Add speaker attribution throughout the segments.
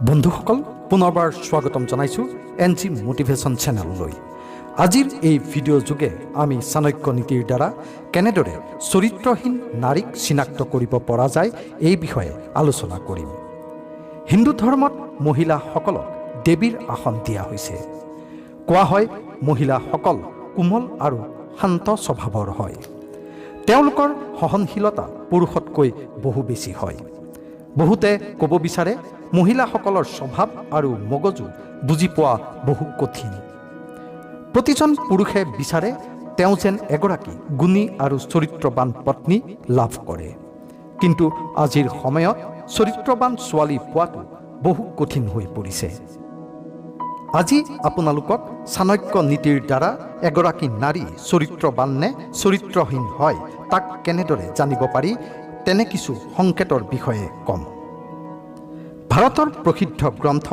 Speaker 1: বন্ধুসকল পুনৰবাৰ স্বাগতম জনাইছো এনজি মোটিভেশন চেনেললৈ। আজিৰ এই ভিডিঅ' যোগে আমি চাণক্য নীতিৰ দ্বাৰা কেনেদৰে চৰিত্ৰহীন নাৰীক চিনাক্ত কৰিব পৰা যায় এই বিষয়ে আলোচনা কৰিম। হিন্দু ধৰ্মত মহিলাসকলক দেৱীৰ আসন দিয়া হৈছে। কোৱা হয় মহিলাসকল কোমল আৰু শান্ত স্বভাৱৰ হয়। তেওঁলোকৰ সহনশীলতা পুৰুষতকৈ বহু বেছি হয়। বহুতে ক'ব বিচাৰে মহিলাসকলৰ স্বভাৱ আৰু মগজু বুজি পোৱা বহু কঠিন। প্ৰতিজন পুৰুষে বিচাৰে তেওঁ যেন এগৰাকী গুণী আৰু চৰিত্ৰৱান পত্নী লাভ কৰে। কিন্তু আজিৰ সময়ত চৰিত্ৰৱান ছোৱালী পোৱাটো বহু কঠিন হৈ পৰিছে। আজি আপোনালোকক চাণক্য নীতিৰ দ্বাৰা এগৰাকী নাৰী চৰিত্ৰৱান নে চৰিত্ৰহীন হয় তাক কেনেদৰে জানিব পাৰি তেনে কিছু সংকেতৰ বিষয়ে কম। ভাৰতৰ প্ৰসিদ্ধ গ্ৰন্থ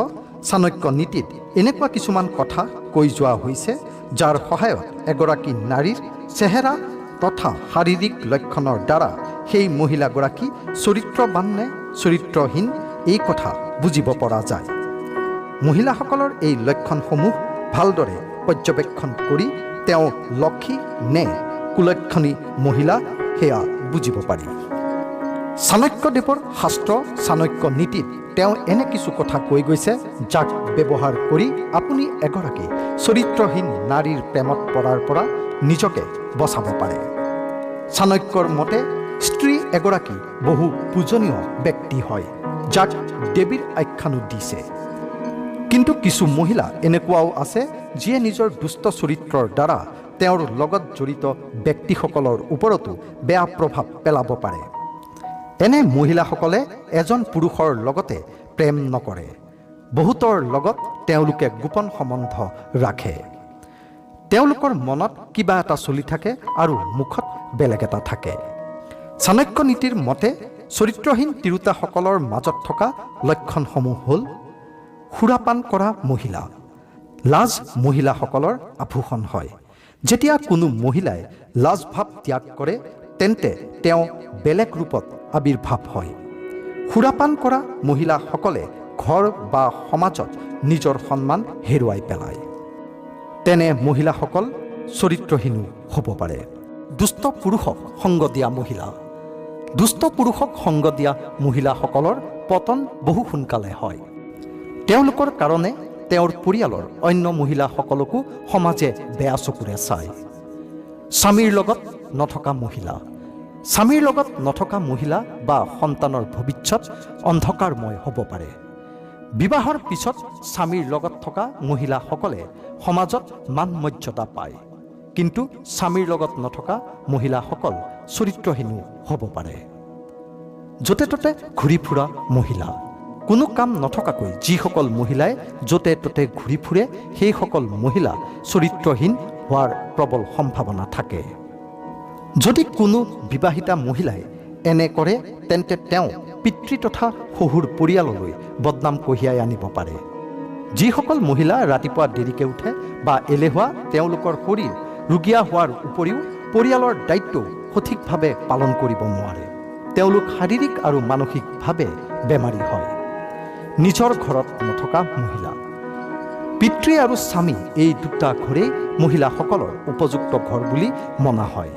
Speaker 1: চাণক্য নীতিত এনেকুৱা কিছুমান কথা কৈ যোৱা হৈছে যাৰ সহায়ত এগৰাকী নাৰীৰ চেহেৰা তথা শাৰীৰিক লক্ষণৰ দ্বাৰা সেই মহিলাগৰাকী চৰিত্ৰৱান নে চৰিত্ৰহীন এই কথা বুজিব পৰা যায়। মহিলাসকলৰ এই লক্ষণসমূহ ভালদৰে পৰ্যবেক্ষণ কৰি তেওঁ লক্ষী নে কুলক্ষণী মহিলা সেয়া বুজিব পাৰি। চাণক্যদেৱৰ শাস্ত্ৰ চাণক্য নীতিত তেওঁ এনে কিছু কথা কৈ গৈছে যাক ব্যৱহাৰ কৰি আপুনি এগৰাকী চৰিত্ৰহীন নাৰীৰ প্ৰেমত পৰাৰ পৰা নিজকে বচাব পাৰে। চাণক্যৰ মতে স্ত্ৰী এগৰাকী বহু পূজনীয় ব্যক্তি হয় যাক দেৱীৰ আখ্যানো দিছে। কিন্তু কিছু মহিলা এনেকুৱাও আছে যিয়ে নিজৰ দুষ্ট চৰিত্ৰৰ দ্বাৰা তেওঁৰ লগত জড়িত ব্যক্তিসকলৰ ওপৰতো বেয়া প্ৰভাৱ পেলাব পাৰে। এনে মহিলাসকলে এজন পুৰুষৰ লগতে প্ৰেম নকৰে। বহুতৰ লগত তেওঁলোকে গোপন সম্বন্ধ ৰাখে। তেওঁলোকৰ মনত কিবা এটা চলি থাকে আৰু মুখত বেলেগ এটা থাকে। চাণক্য নীতিৰ মতে চৰিত্ৰহীন তিৰোতাসকলৰ মাজত থকা লক্ষণসমূহ হ'ল সুৰাপান কৰা মহিলা। লাজ মহিলাসকলৰ আভূষণ হয়। যেতিয়া কোনো মহিলাই লাজ ভাৱ ত্যাগ কৰে তেন্তে তেওঁ বেলেগ ৰূপত আবিৰ্ভাৱ হয়। সুৰাপান কৰা মহিলাসকলে ঘৰ বা সমাজত নিজৰ সন্মান হেৰুৱাই পেলায়। তেনে মহিলাসকল চৰিত্ৰহীনো হ'ব পাৰে। দুষ্ট পুৰুষক সংগ দিয়া মহিলা। দুষ্ট পুৰুষক সংগ দিয়া মহিলাসকলৰ পতন বহু সোনকালে হয়। তেওঁলোকৰ কাৰণে তেওঁৰ পৰিয়ালৰ অন্য মহিলাসকলকো সমাজে বেয়া চকুৰে চায়। স্বামীৰ লগত নথকা মহিলা। স্বামীৰ লগত নথকা মহিলা বা সন্তানৰ ভৱিষ্যত অন্ধকাৰময় হ'ব পাৰে। বিবাহৰ পিছত স্বামীৰ লগত থকা মহিলাসকলে সমাজত মান মৰ্যাদা পায়। কিন্তু স্বামীৰ লগত নথকা মহিলাসকল চৰিত্ৰহীনো হ'ব পাৰে। য'তে ত'তে ঘূৰি ফুৰা মহিলা। কোনো কাম নথকাকৈ যিসকল মহিলাই য'তে ত'তে ঘূৰি ফুৰে সেইসকল মহিলা চৰিত্ৰহীন হোৱাৰ প্ৰবল সম্ভাৱনা থাকে। যদি কোনো বিবাহিতা মহিলাই এনে কৰে তেন্তে তেওঁ পিতৃ তথা শহুৰ পৰিয়াললৈ বদনাম কঢ়িয়াই আনিব পাৰে। যিসকল মহিলা ৰাতিপুৱা দেৰিকে উঠে বা এলেহুৱা তেওঁলোকৰ শৰীৰ ৰুগীয়া হোৱাৰ উপৰিও পৰিয়ালৰ দায়িত্ব সঠিকভাৱে পালন কৰিব নোৱাৰে। তেওঁলোক শাৰীৰিক আৰু মানসিকভাৱে বেমাৰী হয়। নিজৰ ঘৰত নথকা মহিলা। পিতৃ আৰু স্বামী এই দুটা ঘৰেই মহিলাসকলৰ উপযুক্ত ঘৰ বুলি মনা হয়।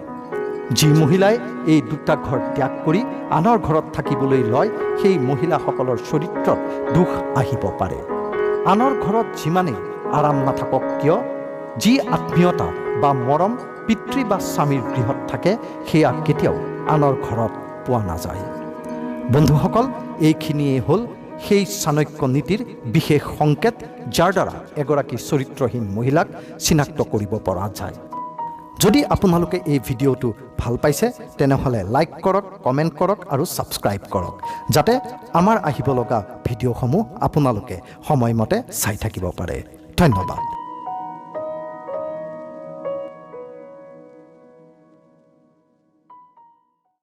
Speaker 1: যি মহিলাই এই দুটা ঘৰ ত্যাগ কৰি আনৰ ঘৰত থাকিবলৈ লয় সেই মহিলাসকলৰ চৰিত্ৰত দুখ আহিব পাৰে। আনৰ ঘৰত যিমানেই আৰাম নাথাকক কিয় যি আত্মীয়তা বা মৰম পিতৃ বা স্বামীৰ গৃহত থাকে সেয়া কেতিয়াও আনৰ ঘৰত পোৱা নাযায়। বন্ধুসকল এইখিনিয়েই হ'ল সেই চাণক্য নীতিৰ বিশেষ সংকেত যাৰ দ্বাৰা এগৰাকী চৰিত্ৰহীন মহিলাক চিনাক্ত কৰিব পৰা যায়। যদি আপোনালোকে এই ভিডিঅ'টো ভাল পাইছে তেনেহ'লে লাইক কৰক, কমেণ্ট কৰক আৰু ছাবস্ক্ৰাইব কৰক যাতে আমাৰ আহিব লগা ভিডিঅ'সমূহ আপোনালোকে সময়মতে চাই থাকিব পাৰে। ধন্যবাদ।